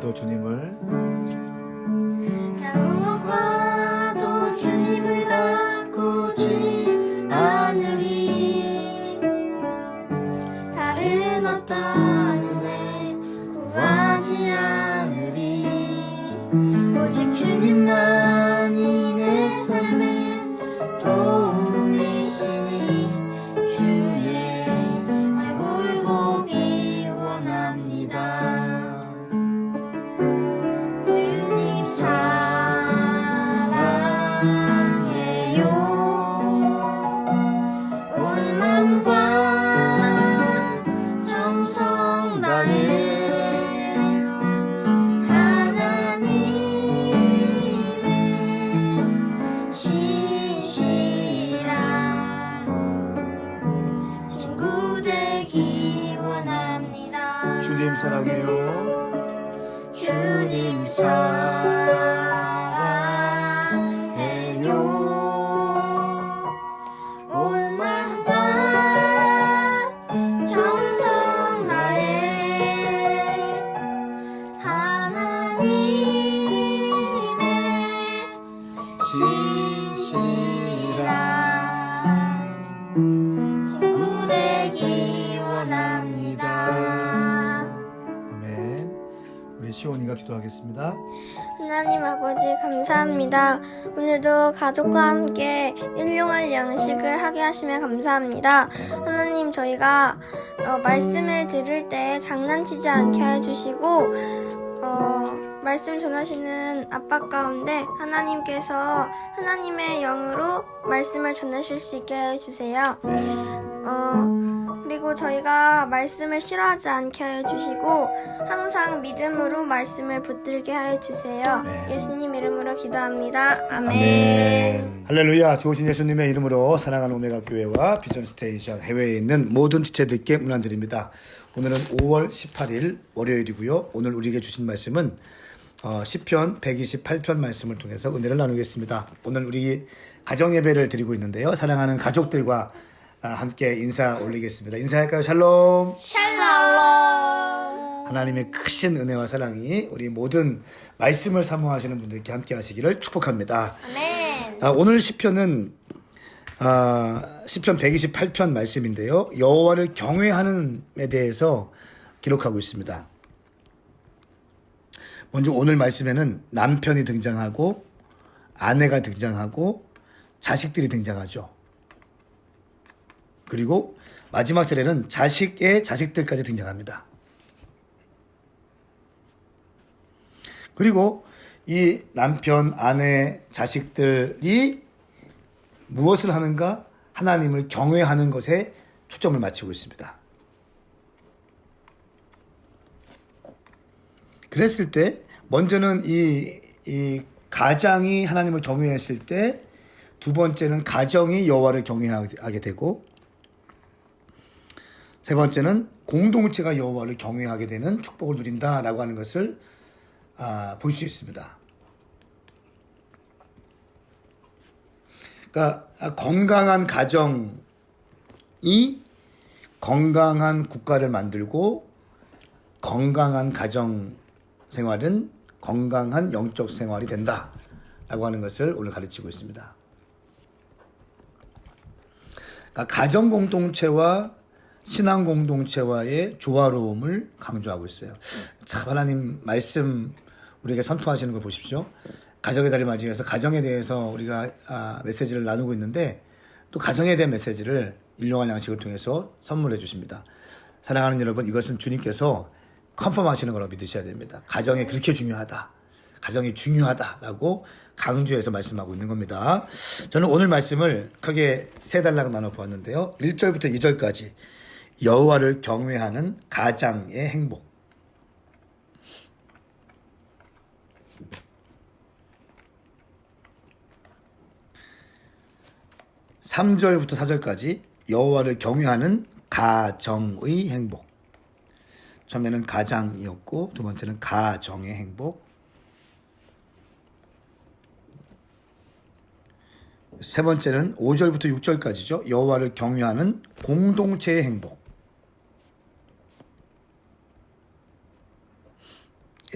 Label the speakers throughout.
Speaker 1: 무엇과도 주님을
Speaker 2: 무엇과도 주님을 바꾸지 않으리. 다른 어떤 은혜 구하지 않으리. 오직 주님만이 내 삶의 도움이시니 주의 얼굴 보기 원합니다. 주님 사랑해요. 온 맘과 정성 다해 하나님의 신실한 친구 되기 원합니다.
Speaker 1: 주님 사랑해요.
Speaker 2: 주님 사랑해요. 온 맘과 정성 다해 하나님의 신실한 친구 되기 원합니다.
Speaker 1: 아멘. 우리 시온이가 기도하겠습니다.
Speaker 3: 하나님 아버지 감사합니다. 오늘도 가족과 함께 일용할 양식을 하게 하시면 감사합니다. 하나님 저희가 말씀을 들을 때 장난치지 않게 해주시고 말씀 전하시는 아빠 가운데 하나님께서 하나님의 영으로 말씀을 전하실 수 있게 해주세요. 그리고 저희가 말씀을 싫어하지 않게 해주시고 항상 믿음으로 말씀을 붙들게 해주세요. 예수님 이름으로 기도합니다. 아멘.
Speaker 1: 아멘. 할렐루야. 좋으신 예수님의 이름으로 사랑하는 오메가 교회와 비전 스테이션 해외에 있는 모든 지체들께 문안드립니다. 오늘은 5월 18일 월요일이고요. 오늘 우리에게 주신 말씀은 시편 128편 말씀을 통해서 은혜를 나누겠습니다. 오늘 우리 가정 예배를 드리고 있는데요. 사랑하는 가족들과 함께 인사 올리겠습니다. 인사할까요? 샬롬.
Speaker 3: 샬롬.
Speaker 1: 하나님의 크신 은혜와 사랑이 우리 모든 말씀을 사모하시는 분들께 함께 하시기를 축복합니다.
Speaker 3: 아멘.
Speaker 1: 오늘 시편은 시편 128편 말씀인데요. 여호와를 경외하는에 대해서 기록하고 있습니다. 먼저 오늘 말씀에는 남편이 등장하고 아내가 등장하고 자식들이 등장하죠. 그리고 마지막 절에는 자식의 자식들까지 등장합니다. 그리고 이 남편, 아내, 자식들이 무엇을 하는가? 하나님을 경외하는 것에 초점을 맞추고 있습니다. 그랬을 때 먼저는 이 가장이 하나님을 경외했을 때 두 번째는 가정이 여호와를 경외하게 되고 세 번째는 공동체가 여호와를 경외하게 되는 축복을 누린다라고 하는 것을 볼 수 있습니다. 그러니까 건강한 가정이 건강한 국가를 만들고 건강한 가정 생활은 건강한 영적 생활이 된다라고 하는 것을 오늘 가르치고 있습니다. 그러니까 가정 공동체와 신앙 공동체와의 조화로움을 강조하고 있어요. 참 하나님 말씀 우리에게 선포하시는 걸 보십시오. 가정의 달을 맞이해서 가정에 대해서 우리가 메시지를 나누고 있는데 또 가정에 대한 메시지를 일용할 양식을 통해서 선물해 주십니다. 사랑하는 여러분, 이것은 주님께서 컨펌하시는 거라고 믿으셔야 됩니다. 가정이 그렇게 중요하다. 가정이 중요하다라고 강조해서 말씀하고 있는 겁니다. 저는 오늘 말씀을 크게 세 단락으로 나눠 보았는데요. 1절부터 2절까지 여호와를 경외하는 가장의 행복. 3절부터 4절까지 여호와를 경외하는 가정의 행복. 처음에는 가장이었고 두 번째는 가정의 행복. 세 번째는 5절부터 6절까지죠. 여호와를 경외하는 공동체의 행복.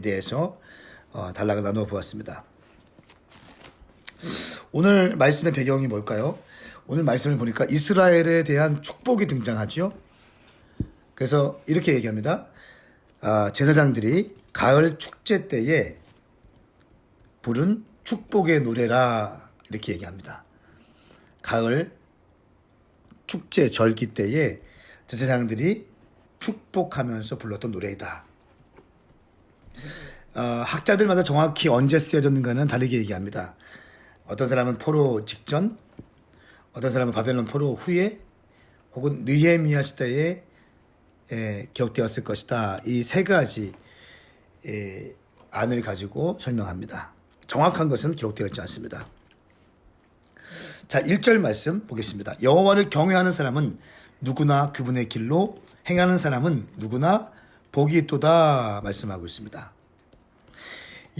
Speaker 1: 대해서 단락을 나누어 보았습니다. 오늘 말씀의 배경이 뭘까요? 오늘 말씀을 보니까 이스라엘에 대한 축복이 등장하죠. 그래서 이렇게 얘기합니다. 제사장들이 가을 축제 때에 부른 축복의 노래라 이렇게 얘기합니다. 가을 축제 절기 때에 제사장들이 축복하면서 불렀던 노래이다. 학자들마다 정확히 언제 쓰여졌는가는 다르게 얘기합니다. 어떤 사람은 포로 직전, 어떤 사람은 바벨론 포로 후에, 혹은 느헤미야 시대에 기록되었을 것이다. 이 세 가지 안을 가지고 설명합니다. 정확한 것은 기록되어 있지 않습니다. 자, 1절 말씀 보겠습니다. 여호와를 경외하는 사람은 누구나 그분의 길로 행하는 사람은 누구나 복이 있도다 말씀하고 있습니다.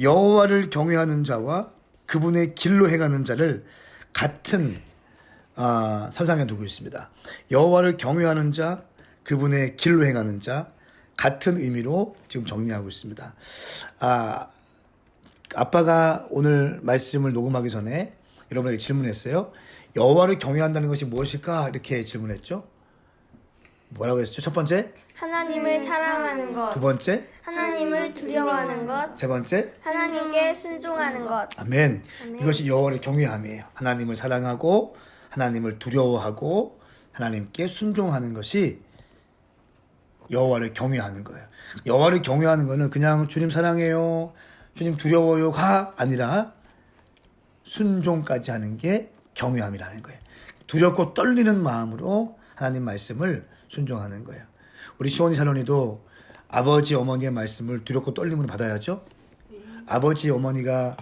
Speaker 1: 여호와를 경외하는 자와 그분의 길로 행하는 자를 같은 선상에 두고 있습니다. 여호와를 경외하는 자, 그분의 길로 행하는 자, 같은 의미로 지금 정리하고 있습니다. 아빠가 오늘 말씀을 녹음하기 전에 여러분에게 질문했어요. 여호와를 경외한다는 것이 무엇일까? 이렇게 질문했죠. 뭐라고 했죠? 첫 번째,
Speaker 3: 하나님을 사랑하는 것.
Speaker 1: 두 번째,
Speaker 3: 하나님을 두려워하는 것.
Speaker 1: 세 번째,
Speaker 3: 하나님께 순종하는 것.
Speaker 1: 아멘. 이것이 여호와를 경외함이에요. 하나님을 사랑하고 하나님을 두려워하고 하나님께 순종하는 것이 여호와를 경외하는 거예요. 여호와를 경외하는 것은 그냥 주님 사랑해요, 주님 두려워요가 아니라 순종까지 하는 게 경외함이라는 거예요. 두렵고 떨리는 마음으로 하나님 말씀을 순종하는 거예요. 우리 시온이 사론이도 아버지 어머니의 말씀을 두렵고 떨림으로 받아야죠. 아버지 어머니가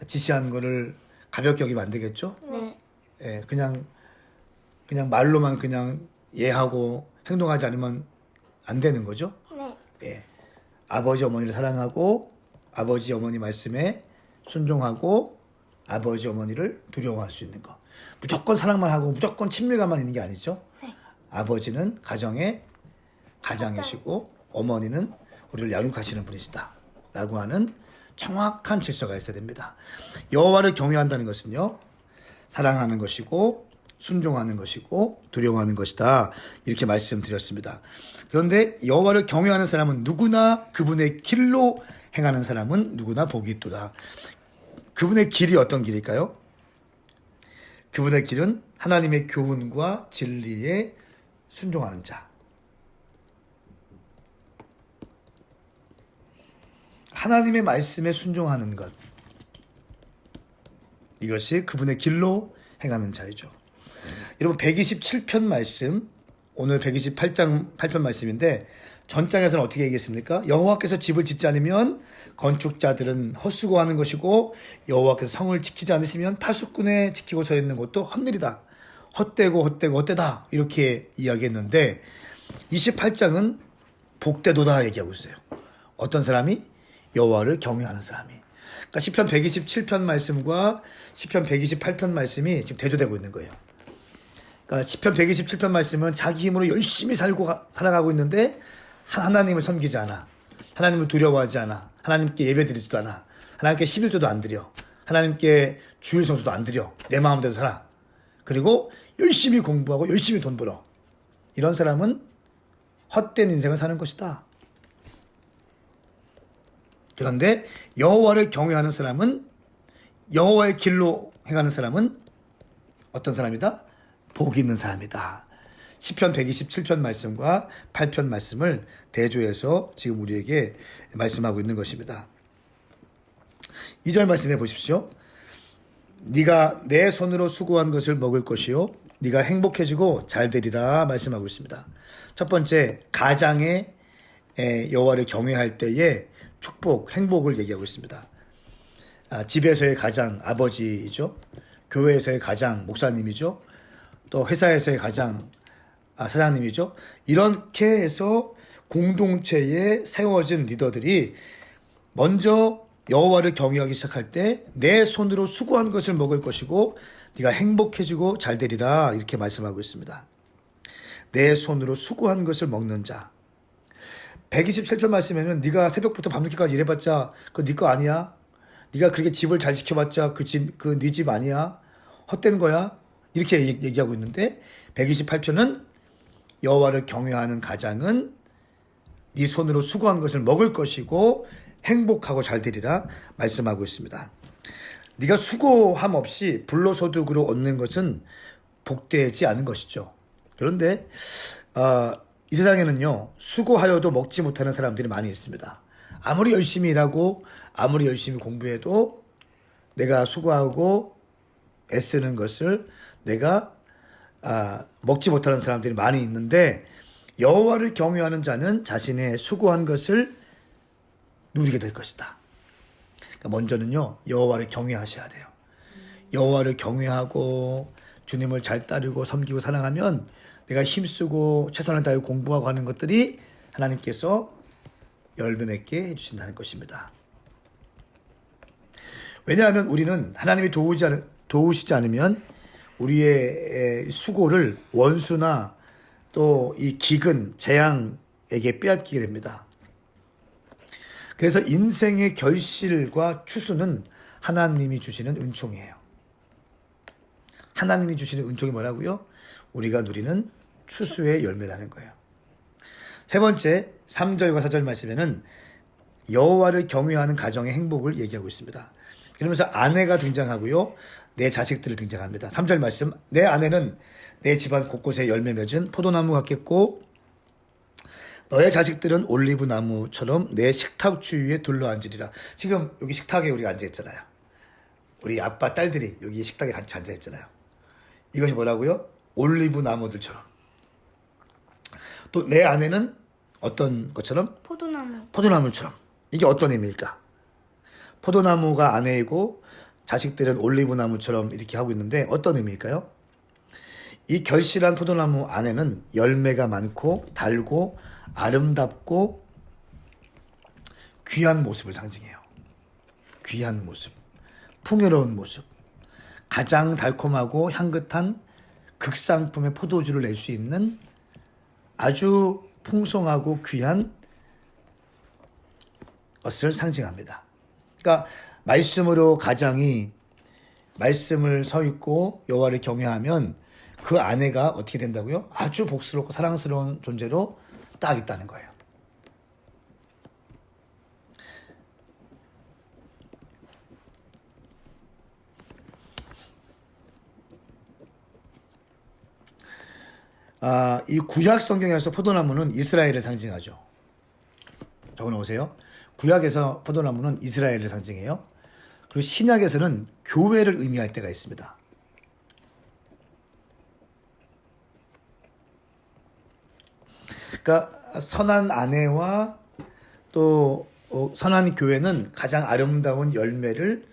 Speaker 1: 지시하는 거를 가볍게 여기면 안 되겠죠.
Speaker 3: 네.
Speaker 1: 예, 그냥 말로만 그냥 예하고 행동하지 않으면 안 되는 거죠.
Speaker 3: 네.
Speaker 1: 예, 아버지 어머니를 사랑하고 아버지 어머니 말씀에 순종하고 아버지 어머니를 두려워할 수 있는 거. 무조건 사랑만 하고 무조건 친밀감만 있는 게 아니죠.
Speaker 3: 네.
Speaker 1: 아버지는 가장이시고 어머니는 우리를 양육하시는 분이시다 라고 하는 정확한 질서가 있어야 됩니다. 여호와를 경외한다는 것은요, 사랑하는 것이고 순종하는 것이고 두려워하는 것이다 이렇게 말씀드렸습니다. 그런데 여호와를 경외하는 사람은 누구나 그분의 길로 행하는 사람은 누구나 복이 있도다. 그분의 길이 어떤 길일까요? 그분의 길은 하나님의 교훈과 진리에 순종하는 자. 하나님의 말씀에 순종하는 것. 이것이 그분의 길로 행하는 자이죠. 여러분 127편 말씀, 오늘 128장 8편 말씀인데 전장에서는 어떻게 얘기했습니까? 여호와께서 집을 짓지 않으면 건축자들은 헛수고하는 것이고 여호와께서 성을 지키지 않으시면 파수꾼에 지키고 서 있는 것도 헛일이다. 헛되다 이렇게 이야기했는데 28장은 복되도다 얘기하고 있어요. 어떤 사람이? 여호와를 경외하는 사람이. 그러니까 시편 127편 말씀과 시편 128편 말씀이 지금 대조되고 있는 거예요. 그러니까 시편 127편 말씀은 자기 힘으로 열심히 살아가고 있는데 하나님을 섬기지 않아. 하나님을 두려워하지 않아. 하나님께 예배드리지도 않아. 하나님께 11조도 안 드려. 하나님께 주일 성수도 안 드려. 내 마음대로 살아. 그리고 열심히 공부하고 열심히 돈 벌어. 이런 사람은 헛된 인생을 사는 것이다. 그런데 여호와를 경외하는 사람은, 여호와의 길로 행하는 사람은 어떤 사람이다? 복이 있는 사람이다. 시편 127편 말씀과 8편 말씀을 대조해서 지금 우리에게 말씀하고 있는 것입니다. 2절 말씀해 보십시오. 네가 내 손으로 수고한 것을 먹을 것이요 네가 행복해지고 잘 되리라 말씀하고 있습니다. 첫 번째, 가장의 여호와를 경외할 때의 축복, 행복을 얘기하고 있습니다. 집에서의 가장, 아버지이죠. 교회에서의 가장, 목사님이죠. 또 회사에서의 가장, 사장님이죠. 이렇게 해서 공동체에 세워진 리더들이 먼저 여호와를 경외하기 시작할 때 내 손으로 수고한 것을 먹을 것이고 네가 행복해지고 잘 되리라 이렇게 말씀하고 있습니다. 내 손으로 수고한 것을 먹는 자. 127편 말씀에는 네가 새벽부터 밤늦게까지 일해봤자 그거 네 거 아니야? 네가 그렇게 집을 잘 지켜봤자 네 집 아니야? 헛된 거야? 이렇게 얘기하고 있는데 128편은 여호와를 경외하는 가장은 네 손으로 수고한 것을 먹을 것이고 행복하고 잘 되리라 말씀하고 있습니다. 네가 수고함 없이 불로소득으로 얻는 것은 복되지 않은 것이죠. 그런데 이 세상에는요, 수고하여도 먹지 못하는 사람들이 많이 있습니다. 아무리 열심히 일하고 아무리 열심히 공부해도 내가 수고하고 애쓰는 것을 내가 먹지 못하는 사람들이 많이 있는데, 여호와를 경외하는 자는 자신의 수고한 것을 누리게 될 것이다. 그러니까 먼저는요, 여호와를 경외하셔야 돼요. 여호와를 경외하고 주님을 잘 따르고 섬기고 사랑하면 내가 힘쓰고 최선을 다해 공부하고 하는 것들이 하나님께서 열매 맺게 해주신다는 것입니다. 왜냐하면 우리는 하나님이 도우시지 않으면 우리의 수고를 원수나 또 이 기근, 재앙에게 빼앗기게 됩니다. 그래서 인생의 결실과 추수는 하나님이 주시는 은총이에요. 하나님이 주시는 은총이 뭐라고요? 우리가 누리는 추수의 열매라는 거예요. 세 번째, 3절과 4절 말씀에는 여호와를 경외하는 가정의 행복을 얘기하고 있습니다. 그러면서 아내가 등장하고요, 내 자식들을 등장합니다. 3절 말씀, 내 아내는 내 집안 곳곳에 열매 맺은 포도나무 같겠고 너의 자식들은 올리브 나무처럼 내 식탁 주위에 둘러앉으리라. 지금 여기 식탁에 우리가 앉아있잖아요. 우리 아빠 딸들이 여기 식탁에 같이 앉아있잖아요. 이것이 뭐라고요? 올리브 나무들처럼. 또 내 아내는 어떤 것처럼? 포도나무처럼. 이게 어떤 의미일까? 포도나무가 아내이고 자식들은 올리브 나무처럼 이렇게 하고 있는데 어떤 의미일까요? 이 결실한 포도나무 안에는 열매가 많고 달고 아름답고 귀한 모습을 상징해요. 귀한 모습, 풍요로운 모습, 가장 달콤하고 향긋한 극상품의 포도주를 낼 수 있는 아주 풍성하고 귀한 것을 상징합니다. 그러니까 말씀으로 가장이 말씀을 서 있고 여호와를 경외하면 그 아내가 어떻게 된다고요? 아주 복스럽고 사랑스러운 존재로 딱 있다는 거예요. 이 구약 성경에서 포도나무는 이스라엘을 상징하죠. 적어놓으세요. 구약에서 포도나무는 이스라엘을 상징해요. 그리고 신약에서는 교회를 의미할 때가 있습니다. 그러니까 선한 아내와 또 선한 교회는 가장 아름다운 열매를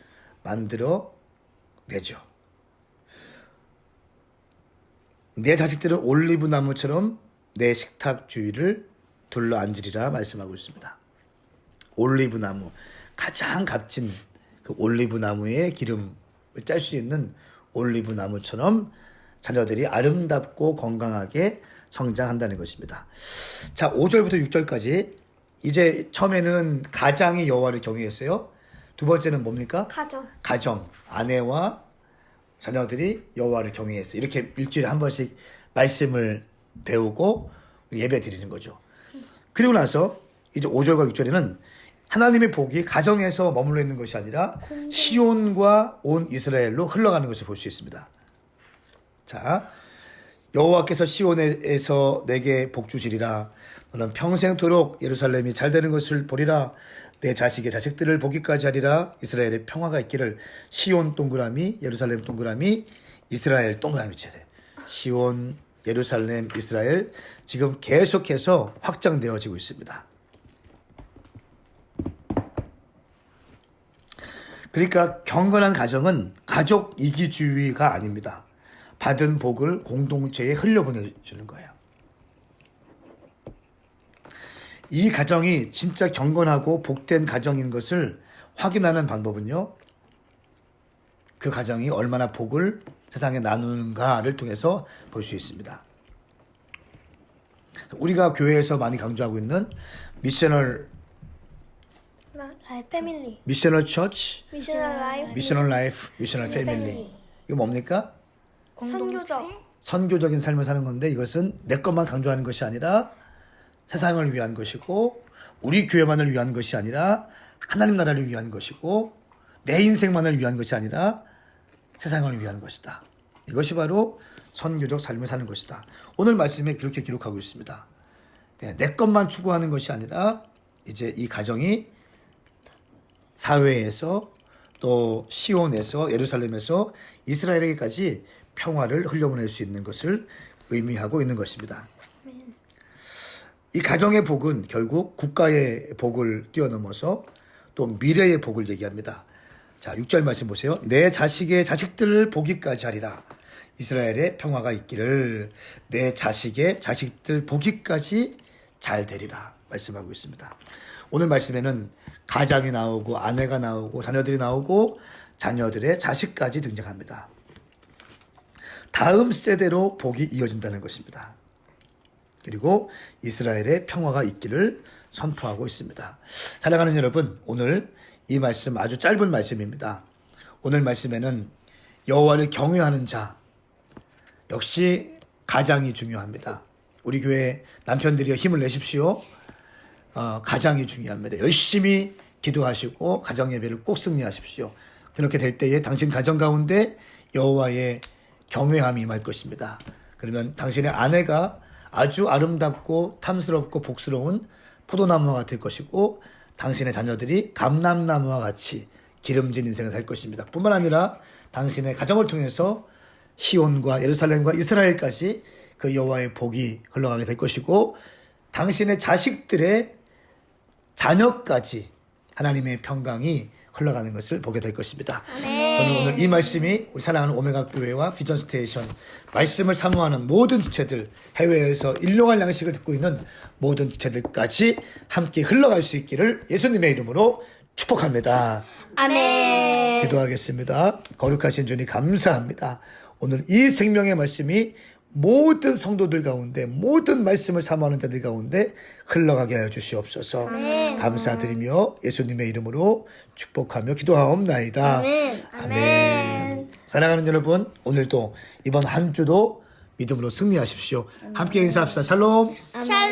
Speaker 1: 만들어 내죠. 내 자식들은 올리브 나무처럼 내 식탁 주위를 둘러 앉으리라 말씀하고 있습니다. 올리브 나무, 가장 값진 그 올리브 나무의 기름을 짤 수 있는 올리브 나무처럼 자녀들이 아름답고 건강하게 성장한다는 것입니다. 자, 5절부터 6절까지 이제 처음에는 가장이 여호와를 경외했어요. 두 번째는 뭡니까? 가정, 아내와 자녀들이 여호와를 경외했어요. 이렇게 일주일에 한 번씩 말씀을 배우고 예배 드리는 거죠. 그리고 나서 이제 5절과 6절에는 하나님의 복이 가정에서 머물러 있는 것이 아니라 시온과 온 이스라엘로 흘러가는 것을 볼 수 있습니다. 자, 여호와께서 시온에서 내게 복 주시리라. 너는 평생토록 예루살렘이 잘 되는 것을 보리라. 내 자식의 자식들을 보기까지 하리라. 이스라엘의 평화가 있기를. 시온 동그라미, 예루살렘 동그라미, 이스라엘 동그라미 쳐야 돼. 시온, 예루살렘, 이스라엘 지금 계속해서 확장되어지고 있습니다. 그러니까 경건한 가정은 가족 이기주의가 아닙니다. 받은 복을 공동체에 흘려보내주는 거예요. 이 가정이 진짜 경건하고 복된 가정인 것을 확인하는 방법은요, 그 가정이 얼마나 복을 세상에 나누는가를 통해서 볼 수 있습니다. 우리가 교회에서 많이 강조하고 있는 미셔널
Speaker 3: 패밀리.
Speaker 1: 미셔널 처치,
Speaker 3: 미셔널 라이프.
Speaker 1: 미셔널 라이프, 미셔널 패밀리. 이거 뭡니까?
Speaker 3: 선교적.
Speaker 1: 선교적인 삶을 사는 건데 이것은 내 것만 강조하는 것이 아니라 세상을 위한 것이고 우리 교회만을 위한 것이 아니라 하나님 나라를 위한 것이고 내 인생만을 위한 것이 아니라 세상을 위한 것이다. 이것이 바로 선교적 삶을 사는 것이다. 오늘 말씀에 그렇게 기록하고 있습니다. 내 것만 추구하는 것이 아니라 이제 이 가정이 사회에서 또 시온에서 예루살렘에서 이스라엘에게까지 평화를 흘려보낼 수 있는 것을 의미하고 있는 것입니다. 이 가정의 복은 결국 국가의 복을 뛰어넘어서 또 미래의 복을 얘기합니다. 자, 6절 말씀 보세요. 내 자식의 자식들을 보기까지 하리라. 이스라엘의 평화가 있기를 내 자식의 자식들 보기까지 잘 되리라 말씀하고 있습니다. 오늘 말씀에는 가장이 나오고 아내가 나오고 자녀들이 나오고 자녀들의 자식까지 등장합니다. 다음 세대로 복이 이어진다는 것입니다. 그리고 이스라엘의 평화가 있기를 선포하고 있습니다. 사랑하는 여러분, 오늘 이 말씀 아주 짧은 말씀입니다. 오늘 말씀에는 여호와를 경외하는 자, 역시 가장이 중요합니다. 우리 교회 남편들이여 힘을 내십시오. 가장이 중요합니다. 열심히 기도하시고 가정 예배를 꼭 승리하십시오. 그렇게 될 때에 당신 가정 가운데 여호와의 경외함이 임할 것입니다. 그러면 당신의 아내가 아주 아름답고 탐스럽고 복스러운 포도나무가 될 것이고 당신의 자녀들이 감람나무와 같이 기름진 인생을 살 것입니다. 뿐만 아니라 당신의 가정을 통해서 시온과 예루살렘과 이스라엘까지 그 여호와의 복이 흘러가게 될 것이고 당신의 자식들의 자녀까지 하나님의 평강이 흘러가는 것을 보게 될 것입니다. 저는 오늘 이 말씀이 우리 사랑하는 오메가 교회와 비전 스테이션 말씀을 사모하는 모든 지체들, 해외에서 일용할 양식을 듣고 있는 모든 지체들까지 함께 흘러갈 수 있기를 예수님의 이름으로 축복합니다.
Speaker 3: 아멘.
Speaker 1: 기도하겠습니다. 거룩하신 주님 감사합니다. 오늘 이 생명의 말씀이 모든 성도들 가운데 모든 말씀을 사모하는 자들 가운데 흘러가게 하여 주시옵소서. 감사드리며 예수님의 이름으로 축복하며 기도하옵나이다. 아멘. 사랑하는 여러분, 오늘도 이번 한 주도 믿음으로 승리하십시오. 함께 인사합시다. 샬롬.
Speaker 3: 샬롬.